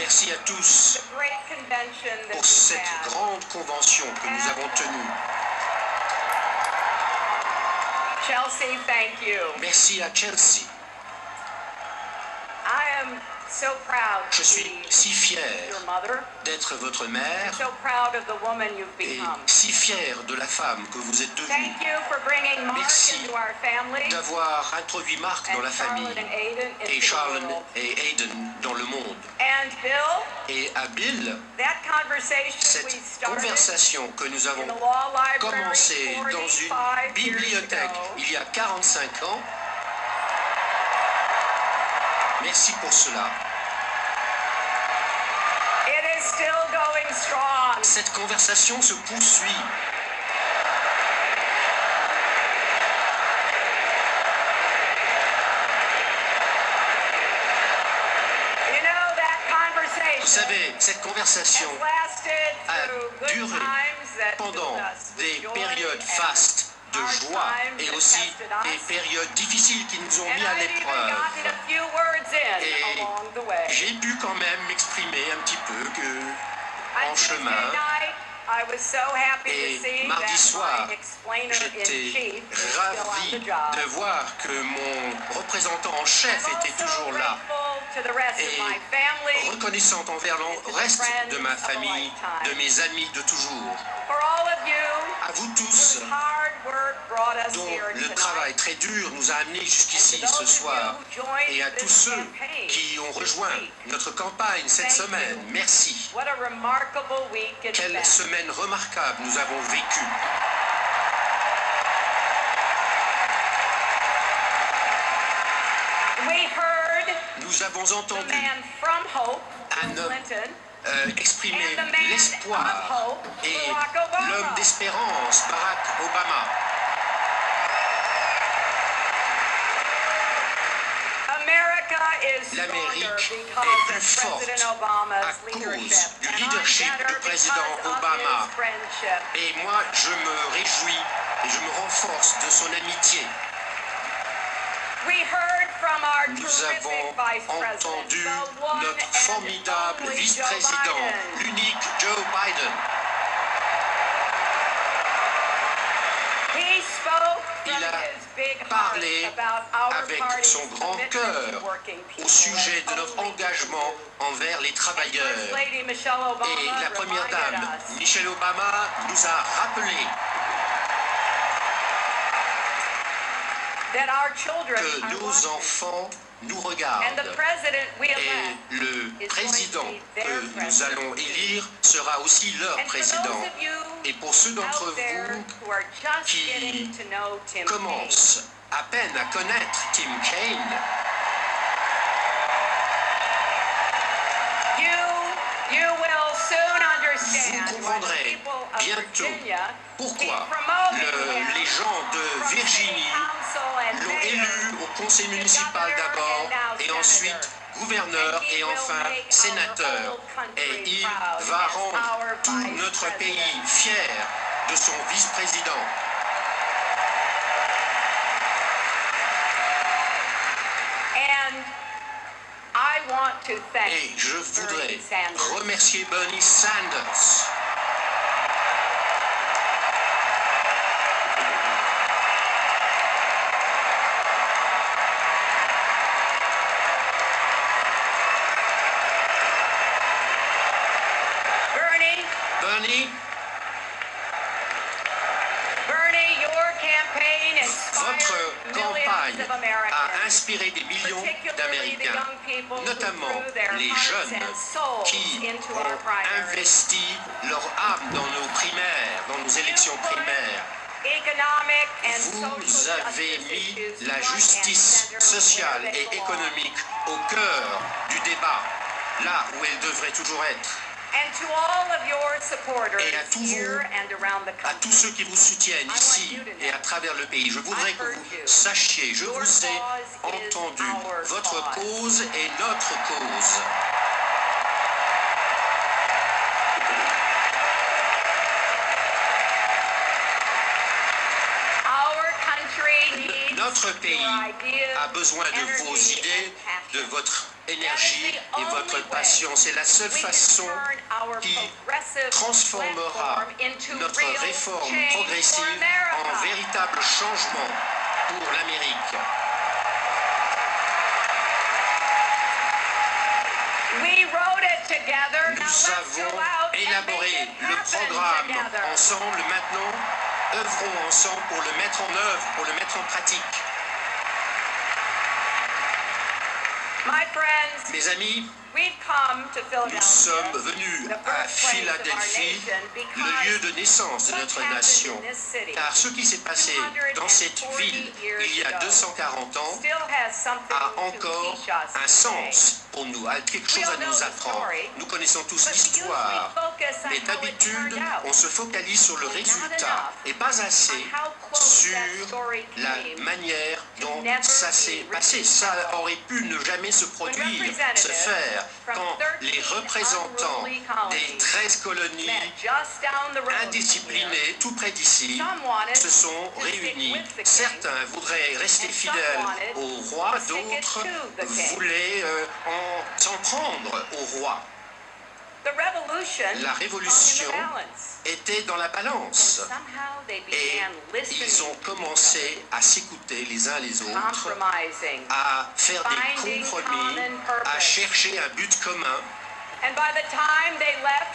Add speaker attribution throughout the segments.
Speaker 1: Merci à tous pour cette grande convention que nous avons tenue.
Speaker 2: Chelsea, thank you.
Speaker 1: Merci à Chelsea.
Speaker 2: I am so proud
Speaker 1: Je
Speaker 2: to
Speaker 1: suis
Speaker 2: be
Speaker 1: si fier
Speaker 2: your mother,
Speaker 1: d'être votre mère
Speaker 2: so proud of the woman you've
Speaker 1: et
Speaker 2: become.
Speaker 1: si fier de la femme que vous êtes devenue.
Speaker 2: Thank you for bringing Mark
Speaker 1: Merci
Speaker 2: into our family
Speaker 1: d'avoir introduit Marc dans
Speaker 2: and
Speaker 1: la famille
Speaker 2: Charlotte and Aiden
Speaker 1: et
Speaker 2: into the
Speaker 1: Charles
Speaker 2: world.
Speaker 1: et Aiden dans le monde.
Speaker 2: And Bill,
Speaker 1: Et à Bill,
Speaker 2: that conversation we
Speaker 1: cette
Speaker 2: started
Speaker 1: conversation que nous
Speaker 2: in
Speaker 1: avons
Speaker 2: the law library
Speaker 1: commencée dans
Speaker 2: 45
Speaker 1: une
Speaker 2: years
Speaker 1: bibliothèque
Speaker 2: ago,
Speaker 1: il y a 45 ans, merci pour cela.
Speaker 2: it is still going strong.
Speaker 1: Cette conversation se poursuit.
Speaker 2: You know, that
Speaker 1: Vous
Speaker 2: conversation
Speaker 1: savez, cette conversation
Speaker 2: has lasted
Speaker 1: a
Speaker 2: through good
Speaker 1: duré
Speaker 2: times that
Speaker 1: pendant
Speaker 2: filled us with
Speaker 1: des
Speaker 2: joy
Speaker 1: périodes
Speaker 2: and
Speaker 1: fastes de
Speaker 2: hard
Speaker 1: joie
Speaker 2: times
Speaker 1: et
Speaker 2: that
Speaker 1: aussi
Speaker 2: tested us.
Speaker 1: des périodes difficiles qui nous ont
Speaker 2: And
Speaker 1: mis à
Speaker 2: I've even gotten
Speaker 1: l'épreuve.
Speaker 2: a few words in
Speaker 1: Et
Speaker 2: along the way.
Speaker 1: j'ai pu quand même m'exprimer un petit peu
Speaker 2: On
Speaker 1: en
Speaker 2: Tuesday
Speaker 1: chemin.
Speaker 2: night, I was so happy
Speaker 1: Et
Speaker 2: to see
Speaker 1: mardi
Speaker 2: that
Speaker 1: soir,
Speaker 2: my explainer in
Speaker 1: j'étais
Speaker 2: chief is still on
Speaker 1: ravi
Speaker 2: the job.
Speaker 1: de voir que mon représentant en chef
Speaker 2: I'm
Speaker 1: était
Speaker 2: also
Speaker 1: toujours là
Speaker 2: grateful to the rest of
Speaker 1: et
Speaker 2: my family
Speaker 1: reconnaissant envers le reste de ma famille, de mes amis de toujours.
Speaker 2: for all of you
Speaker 1: À vous tous,
Speaker 2: whose hard work brought us
Speaker 1: dont
Speaker 2: here
Speaker 1: le
Speaker 2: tonight.
Speaker 1: travail très dur nous a amenés jusqu'ici
Speaker 2: And to
Speaker 1: ce
Speaker 2: those of
Speaker 1: soir,
Speaker 2: you who joined
Speaker 1: et à tous
Speaker 2: this
Speaker 1: ceux
Speaker 2: campaign
Speaker 1: qui ont rejoint
Speaker 2: this week.
Speaker 1: notre campagne cette
Speaker 2: Thank
Speaker 1: semaine,
Speaker 2: you.
Speaker 1: merci.
Speaker 2: What a remarkable week it's
Speaker 1: Quelle
Speaker 2: been.
Speaker 1: semaine remarquable nous avons vécue.
Speaker 2: We heard
Speaker 1: Nous avons
Speaker 2: the
Speaker 1: entendu
Speaker 2: man from Hope,
Speaker 1: un
Speaker 2: Bill
Speaker 1: homme
Speaker 2: Clinton,
Speaker 1: exprimer
Speaker 2: and the man
Speaker 1: l'espoir
Speaker 2: of hope,
Speaker 1: et
Speaker 2: Barack Obama.
Speaker 1: l'homme d'espérance, Barack Obama.
Speaker 2: America is stronger
Speaker 1: L'Amérique
Speaker 2: because
Speaker 1: est plus
Speaker 2: of
Speaker 1: forte
Speaker 2: President
Speaker 1: à
Speaker 2: Obama's
Speaker 1: cause
Speaker 2: leadership.
Speaker 1: du
Speaker 2: And
Speaker 1: leadership
Speaker 2: I'm better
Speaker 1: du président
Speaker 2: because of
Speaker 1: Obama.
Speaker 2: his friendship.
Speaker 1: Et moi, je me réjouis et je me renforce de son amitié.
Speaker 2: We heard from our
Speaker 1: Nous
Speaker 2: terrific
Speaker 1: avons
Speaker 2: vice president,
Speaker 1: entendu
Speaker 2: the one
Speaker 1: notre
Speaker 2: and
Speaker 1: formidable
Speaker 2: only Joe
Speaker 1: vice-président,
Speaker 2: Biden.
Speaker 1: l'unique Joe Biden.
Speaker 2: He spoke from
Speaker 1: Il a
Speaker 2: his big heart
Speaker 1: parlé
Speaker 2: about our
Speaker 1: avec
Speaker 2: party's
Speaker 1: son grand
Speaker 2: commitment
Speaker 1: cœur
Speaker 2: to working people
Speaker 1: au sujet de
Speaker 2: as
Speaker 1: notre
Speaker 2: only we can
Speaker 1: engagement
Speaker 2: do.
Speaker 1: envers les
Speaker 2: First
Speaker 1: travailleurs.
Speaker 2: Lady Michelle Obama
Speaker 1: Et la première
Speaker 2: reminded
Speaker 1: dame,
Speaker 2: us
Speaker 1: Michelle Obama, nous a rappelé
Speaker 2: that our children
Speaker 1: que
Speaker 2: are
Speaker 1: nos
Speaker 2: watching.
Speaker 1: enfants nous
Speaker 2: And
Speaker 1: regardent.
Speaker 2: the president we
Speaker 1: Et
Speaker 2: elect
Speaker 1: le président que nous
Speaker 2: president.
Speaker 1: allons élire sera aussi leur
Speaker 2: And for
Speaker 1: président.
Speaker 2: those of you
Speaker 1: Et pour ceux d'entre
Speaker 2: out there
Speaker 1: vous
Speaker 2: who are just
Speaker 1: qui
Speaker 2: getting to know Tim Kaine,
Speaker 1: commencent à peine à connaître Tim Kaine,
Speaker 2: you will soon
Speaker 1: vous
Speaker 2: understand why the
Speaker 1: comprendrez
Speaker 2: people of
Speaker 1: bientôt
Speaker 2: Virginia
Speaker 1: pourquoi
Speaker 2: keep promoting him
Speaker 1: les gens de
Speaker 2: from city
Speaker 1: Virginie
Speaker 2: council and
Speaker 1: l'ont
Speaker 2: mayor
Speaker 1: élu au conseil municipal d'abord et ensuite gouverneur et enfin sénateur. Et il va rendre tout notre pays fier de son vice-président.
Speaker 2: And I want to thank
Speaker 1: Et je voudrais
Speaker 2: Bernie Sanders.
Speaker 1: remercier Bernie Sanders.
Speaker 2: Bernie, your campaign inspired
Speaker 1: Votre
Speaker 2: millions
Speaker 1: campagne
Speaker 2: of
Speaker 1: a
Speaker 2: Americans,
Speaker 1: inspiré des millions
Speaker 2: particularly the
Speaker 1: d'Américains,
Speaker 2: young people who
Speaker 1: notamment
Speaker 2: threw their
Speaker 1: les
Speaker 2: hearts
Speaker 1: jeunes
Speaker 2: and souls
Speaker 1: qui
Speaker 2: into
Speaker 1: ont
Speaker 2: our primaries.
Speaker 1: investi leur âme dans nos primaires, dans nos élections primaires.
Speaker 2: Economic and
Speaker 1: Vous
Speaker 2: social
Speaker 1: avez
Speaker 2: justice
Speaker 1: mis
Speaker 2: issues
Speaker 1: la
Speaker 2: front and
Speaker 1: justice
Speaker 2: center
Speaker 1: sociale
Speaker 2: where they
Speaker 1: et
Speaker 2: belong.
Speaker 1: économique au cœur du débat, là où elle devrait toujours être.
Speaker 2: And to all of your supporters
Speaker 1: Et à tous
Speaker 2: here and around the
Speaker 1: À tous
Speaker 2: country,
Speaker 1: ceux qui vous soutiennent ici et à travers le pays, je voudrais que vous sachiez, je vous ai entendu. Votre cause est notre cause.
Speaker 2: our country needs
Speaker 1: Notre pays
Speaker 2: your ideas,
Speaker 1: a besoin de vos
Speaker 2: energy,
Speaker 1: idées,
Speaker 2: and passion.
Speaker 1: de votre énergie et votre passion. C'est la seule façon qui transformera notre réforme progressive en véritable changement pour l'Amérique. Nous avons élaboré le programme ensemble. Maintenant, œuvrons ensemble pour le mettre en œuvre, pour le mettre en pratique. Mes amis, nous sommes venus à Philadelphie, le lieu de naissance de notre nation, car ce qui s'est passé dans cette ville il y a 240 ans a encore un sens pour nous, a quelque chose à nous apprendre. Nous connaissons tous l'histoire, mais d'habitude, on se focalise sur le résultat et pas assez sur la manière dont ça s'est passé. Ça aurait pu ne jamais se produire, se faire, quand les représentants des 13 colonies indisciplinées, tout près d'ici, se sont réunis. Certains voudraient rester fidèles au roi, d'autres voulaient s'en prendre au roi. La révolution était dans la balance et ils ont commencé à s'écouter les uns les autres, à faire des compromis, à chercher un but commun.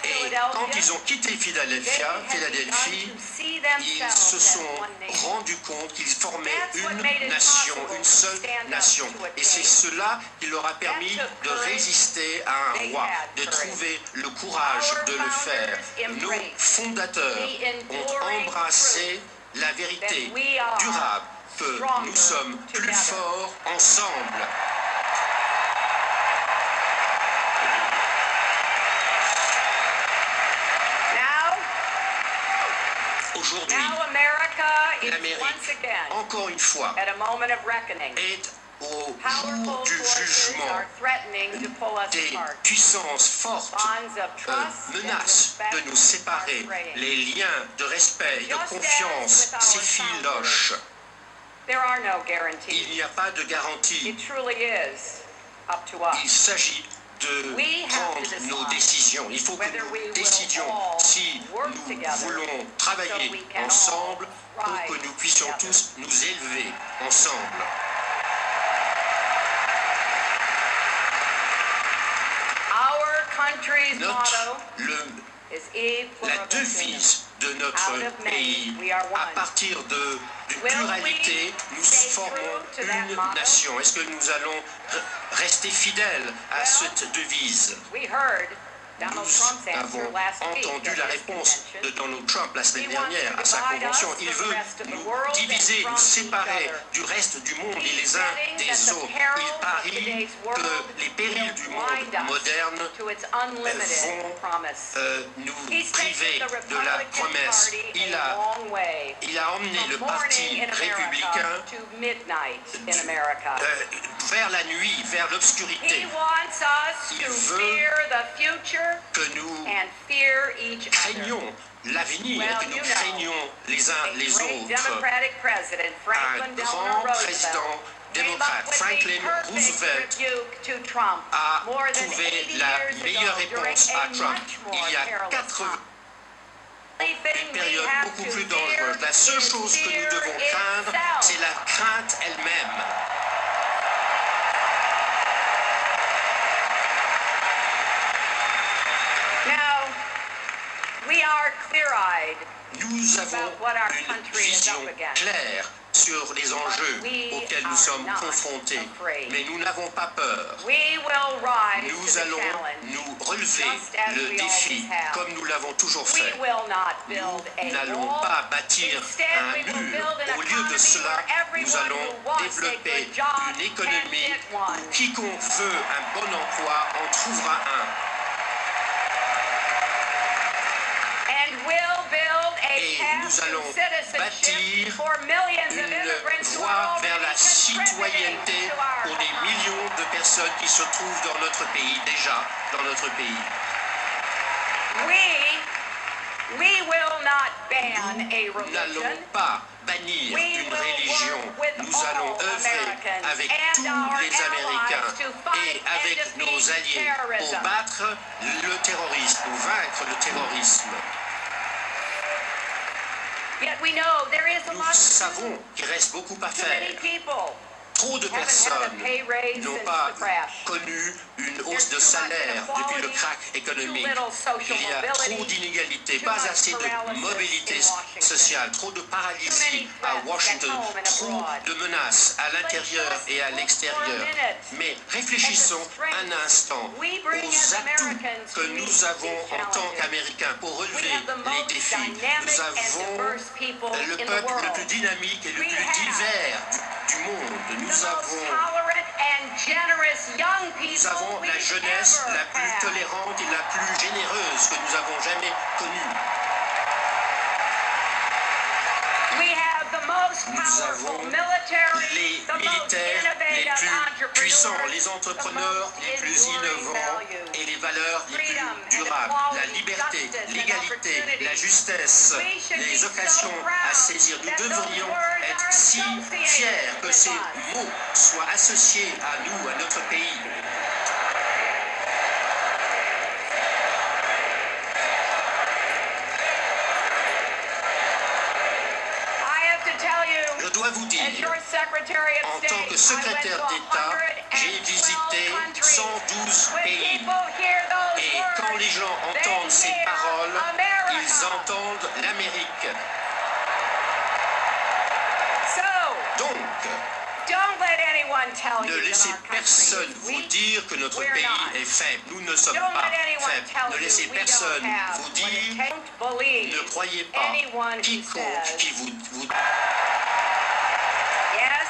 Speaker 1: Et quand ils ont quitté Philadelphie, ils se sont rendus compte qu'ils formaient une nation, une seule nation. Et c'est cela qui leur a permis de résister à un roi, de trouver le courage de le faire. Nos fondateurs ont embrassé la vérité durable, que nous sommes plus forts ensemble. Aujourd'hui, l'Amérique, encore une fois, est au jour du jugement. Des puissances fortes menacent de nous séparer. Les liens de respect et de confiance s'effilochent. Il n'y a pas de garantie. Il s'agit de prendre nos décisions. Il faut que nous décidions si nous voulons travailler ensemble pour que nous puissions tous nous élever ensemble. La devise de notre pays, à partir d'une pluralité, nous formons une nation. Est-ce que nous allons rester fidèles à cette devise? Nous avons entendu la réponse de Donald Trump la semaine dernière à sa convention. Il veut nous diviser, nous séparer du reste du monde et les uns des autres. Il parie que les périls du monde moderne vont nous priver de la promesse. Il a emmené le parti républicain vers la nuit, vers l'obscurité. Il veut que nous craignions l'avenir, que nous craignions les uns les autres. Un grand président démocrate, Franklin Roosevelt, a trouvé la meilleure réponse à Trump. Il y a 80 une période beaucoup plus dangereuse. La seule chose que nous devons craindre, c'est la crainte elle-même. Nous avons une vision claire sur les enjeux auxquels nous sommes confrontés, mais nous n'avons pas peur. Nous allons nous relever le défi comme nous l'avons toujours fait. Nous n'allons pas bâtir un mur. Au lieu de cela, nous allons développer une économie où quiconque veut un bon emploi en trouvera un. Et nous allons bâtir une voie vers la citoyenneté pour des millions de personnes qui se trouvent dans notre pays, déjà dans notre pays.
Speaker 2: We will not ban a
Speaker 1: Nous n'allons
Speaker 2: religion.
Speaker 1: pas bannir
Speaker 2: We
Speaker 1: une
Speaker 2: will
Speaker 1: religion.
Speaker 2: work with
Speaker 1: Nous allons
Speaker 2: all
Speaker 1: œuvrer
Speaker 2: Americans
Speaker 1: avec
Speaker 2: and
Speaker 1: tous
Speaker 2: our
Speaker 1: les Américains
Speaker 2: allies to
Speaker 1: et
Speaker 2: fight and
Speaker 1: avec
Speaker 2: defeat
Speaker 1: nos alliés
Speaker 2: terrorism.
Speaker 1: pour battre le terrorisme, pour vaincre le terrorisme.
Speaker 2: Yet we know there is a
Speaker 1: Nous
Speaker 2: lot to
Speaker 1: savons qu'il reste beaucoup à
Speaker 2: do. Too many
Speaker 1: faire.
Speaker 2: people
Speaker 1: Trop de
Speaker 2: haven't had a
Speaker 1: personnes
Speaker 2: pay raise
Speaker 1: n'ont
Speaker 2: since
Speaker 1: pas
Speaker 2: the crash.
Speaker 1: connu une
Speaker 2: There's
Speaker 1: hausse de
Speaker 2: too much
Speaker 1: salaire depuis le
Speaker 2: inequality,
Speaker 1: crack économique.
Speaker 2: too little social
Speaker 1: Il y a trop
Speaker 2: mobility,
Speaker 1: d'inégalités,
Speaker 2: too
Speaker 1: pas
Speaker 2: much
Speaker 1: assez de
Speaker 2: paralysis
Speaker 1: mobilité
Speaker 2: in Washington.
Speaker 1: sociale, trop de
Speaker 2: Too
Speaker 1: paralysie
Speaker 2: many
Speaker 1: à
Speaker 2: threats
Speaker 1: Washington,
Speaker 2: at home and
Speaker 1: trop
Speaker 2: abroad.
Speaker 1: de menaces à l'intérieur
Speaker 2: just
Speaker 1: et à
Speaker 2: look
Speaker 1: l'extérieur.
Speaker 2: for a minute
Speaker 1: Mais réfléchissons
Speaker 2: at the strengths
Speaker 1: un instant
Speaker 2: we bring
Speaker 1: aux
Speaker 2: as
Speaker 1: atouts
Speaker 2: Americans
Speaker 1: que
Speaker 2: to meet
Speaker 1: nous avons
Speaker 2: these
Speaker 1: en tant
Speaker 2: challenges.
Speaker 1: qu'Américains pour
Speaker 2: We
Speaker 1: relever
Speaker 2: have the
Speaker 1: les
Speaker 2: most
Speaker 1: défis.
Speaker 2: dynamic
Speaker 1: Nous
Speaker 2: and
Speaker 1: avons
Speaker 2: diverse people
Speaker 1: le
Speaker 2: in the
Speaker 1: peuple le
Speaker 2: world.
Speaker 1: plus dynamique et le
Speaker 2: We
Speaker 1: plus
Speaker 2: have
Speaker 1: divers du monde.
Speaker 2: The
Speaker 1: Nous
Speaker 2: most
Speaker 1: avons
Speaker 2: tolerant and generous young
Speaker 1: Nous
Speaker 2: people
Speaker 1: avons la
Speaker 2: we've
Speaker 1: jeunesse
Speaker 2: ever
Speaker 1: la plus
Speaker 2: had.
Speaker 1: tolérante et la plus généreuse que nous avons jamais connue.
Speaker 2: We have the most
Speaker 1: Nous
Speaker 2: powerful
Speaker 1: avons
Speaker 2: military,
Speaker 1: les
Speaker 2: the most
Speaker 1: militaires les
Speaker 2: innovative
Speaker 1: plus puissants,
Speaker 2: entrepreneurs,
Speaker 1: les
Speaker 2: the
Speaker 1: entrepreneurs
Speaker 2: most
Speaker 1: les plus
Speaker 2: enduring
Speaker 1: innovants
Speaker 2: values.
Speaker 1: et les valeurs les
Speaker 2: Freedom
Speaker 1: plus
Speaker 2: and
Speaker 1: durables.
Speaker 2: equality,
Speaker 1: La liberté,
Speaker 2: justice and
Speaker 1: l'égalité,
Speaker 2: opportunity.
Speaker 1: la justesse,
Speaker 2: We should be
Speaker 1: les
Speaker 2: so
Speaker 1: occasions à
Speaker 2: proud
Speaker 1: saisir. Nous
Speaker 2: that those
Speaker 1: devrions
Speaker 2: words
Speaker 1: être
Speaker 2: are
Speaker 1: si
Speaker 2: associated
Speaker 1: fiers que
Speaker 2: with
Speaker 1: ces
Speaker 2: us.
Speaker 1: mots soient associés à nous, à notre pays.
Speaker 2: I have to tell you,
Speaker 1: Je dois vous
Speaker 2: as
Speaker 1: dire,
Speaker 2: your Secretary of
Speaker 1: en
Speaker 2: State,
Speaker 1: tant que secrétaire d'État, j'ai visité 112
Speaker 2: When
Speaker 1: pays.
Speaker 2: people hear those
Speaker 1: Et
Speaker 2: words,
Speaker 1: quand les gens
Speaker 2: they
Speaker 1: entendent ces
Speaker 2: hear
Speaker 1: paroles,
Speaker 2: America.
Speaker 1: ils entendent l'Amérique.
Speaker 2: So,
Speaker 1: Donc,
Speaker 2: don't let anyone tell
Speaker 1: ne
Speaker 2: you that
Speaker 1: laissez
Speaker 2: our country
Speaker 1: personne
Speaker 2: is
Speaker 1: vous
Speaker 2: weak.
Speaker 1: dire que notre
Speaker 2: We're
Speaker 1: pays
Speaker 2: not.
Speaker 1: est faible. Nous ne sommes
Speaker 2: Don't
Speaker 1: pas
Speaker 2: let anyone
Speaker 1: faibles.
Speaker 2: tell
Speaker 1: Ne
Speaker 2: you
Speaker 1: laissez
Speaker 2: we don't
Speaker 1: personne
Speaker 2: have
Speaker 1: vous
Speaker 2: what it
Speaker 1: dire,
Speaker 2: takes. Don't believe
Speaker 1: ne croyez pas
Speaker 2: anyone who
Speaker 1: quiconque
Speaker 2: says,
Speaker 1: qui vous...
Speaker 2: yes,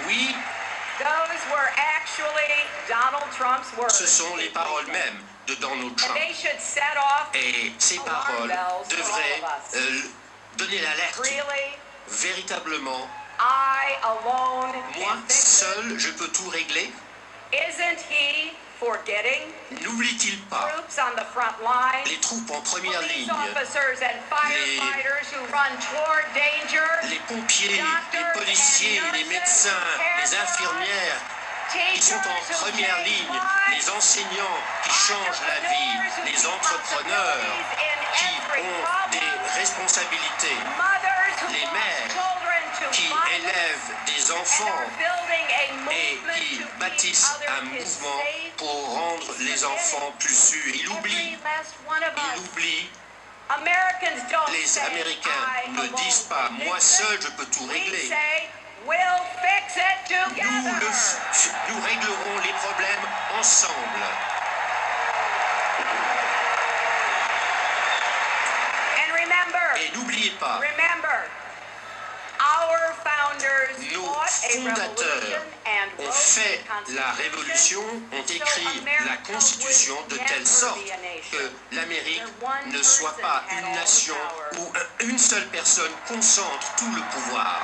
Speaker 1: Oui,
Speaker 2: those were actually Donald Trump's words.
Speaker 1: ce sont les paroles mêmes de Donald
Speaker 2: And
Speaker 1: Trump.
Speaker 2: they should set off
Speaker 1: Et ces paroles devraient donner l'alerte.
Speaker 2: really.
Speaker 1: Véritablement,
Speaker 2: I alone
Speaker 1: moi
Speaker 2: can fix it.
Speaker 1: seul, je peux tout régler.
Speaker 2: Isn't he forgetting
Speaker 1: N'oublie-t-il pas
Speaker 2: troops on the front line?
Speaker 1: les troupes en première
Speaker 2: Police
Speaker 1: ligne,
Speaker 2: officers and firefighters who run toward danger,
Speaker 1: les pompiers, les policiers, les médecins, les infirmières qui sont en première ligne, les enseignants qui changent la vie, les entrepreneurs qui ont des responsabilités, les mères qui élèvent des enfants et qui bâtissent un mouvement pour rendre les enfants plus sûrs. Ils oublient, les Américains ne disent pas « moi seul je peux tout régler ». Nous réglerons les problèmes ensemble. Et n'oubliez pas, nos fondateurs ont fait la révolution, ont écrit la Constitution de telle sorte que l'Amérique ne soit pas une nation où une seule personne concentre tout le pouvoir.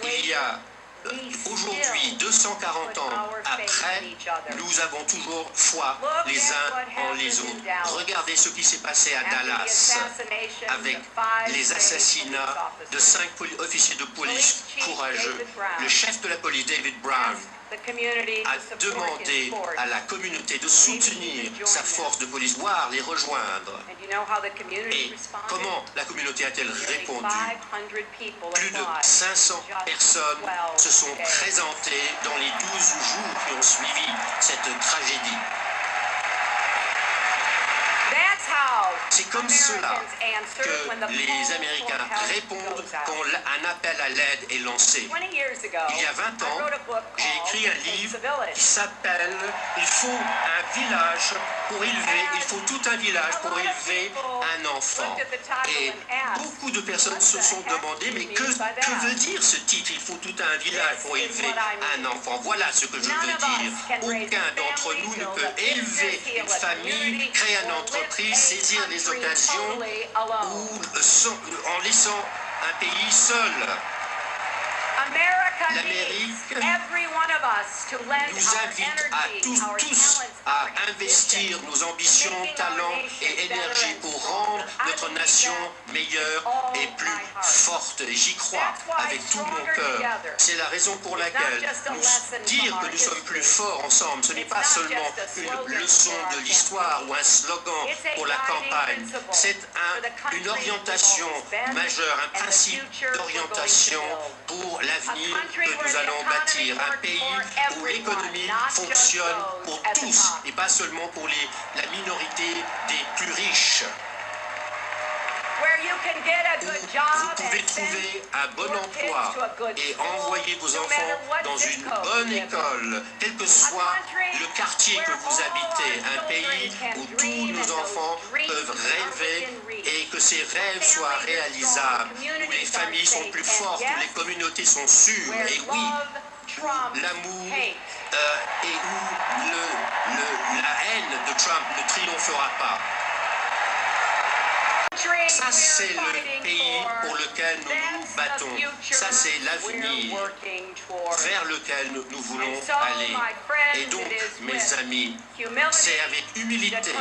Speaker 1: Il y a aujourd'hui, 240 ans après, nous avons toujours foi les uns en les autres. Regardez ce qui s'est passé à Dallas avec les assassinats de 5 officiers de police courageux. Le chef de la police, David Brown, a demandé à la communauté de soutenir sa force de police, voire les rejoindre. Et comment la communauté a-t-elle répondu? Plus de 500 personnes se sont présentées dans les 12 jours qui ont suivi cette tragédie. C'est comme cela que les Américains répondent quand un appel à l'aide est lancé. Il y a 20 ans, j'ai écrit un livre qui s'appelle « Il faut un village pour élever, il faut tout un village pour élever un enfant ». Et beaucoup de personnes se sont demandé « Mais que veut dire ce titre « Il faut tout un village pour élever un enfant ». Voilà ce que je veux dire. Aucun d'entre nous ne peut élever une famille, créer une entreprise, saisir les occasions ou en laissant un pays seul. L'Amérique, nous invite à tous à investir nos ambitions, talents et énergie pour rendre notre nation meilleure et plus forte. Et j'y crois avec tout mon cœur. C'est la raison pour laquelle dire que nous sommes plus forts ensemble, ce n'est pas seulement une leçon de l'histoire ou un slogan pour la campagne. C'est une orientation majeure, un principe d'orientation pour l'avenir que nous allons bâtir. Un pays où l'économie fonctionne pour tous et pas seulement pour la minorité des plus riches. Vous pouvez trouver un bon emploi et envoyer vos enfants dans une bonne école, quel que soit le quartier que vous habitez, un pays où tous nos enfants peuvent rêver et que ces rêves soient réalisables, où les familles sont plus fortes, où les communautés sont sûres, et oui, l'amour et où la haine de Trump ne triomphera pas. Ça, c'est le pays pour lequel nous nous battons. Ça, c'est l'avenir vers lequel nous voulons aller. Et donc, mes amis, c'est avec humilité,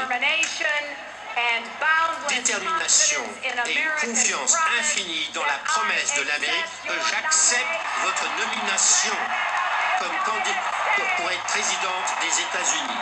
Speaker 1: détermination et une confiance infinie dans la promesse de l'Amérique que j'accepte votre nomination comme candidate pour être présidente des États-Unis.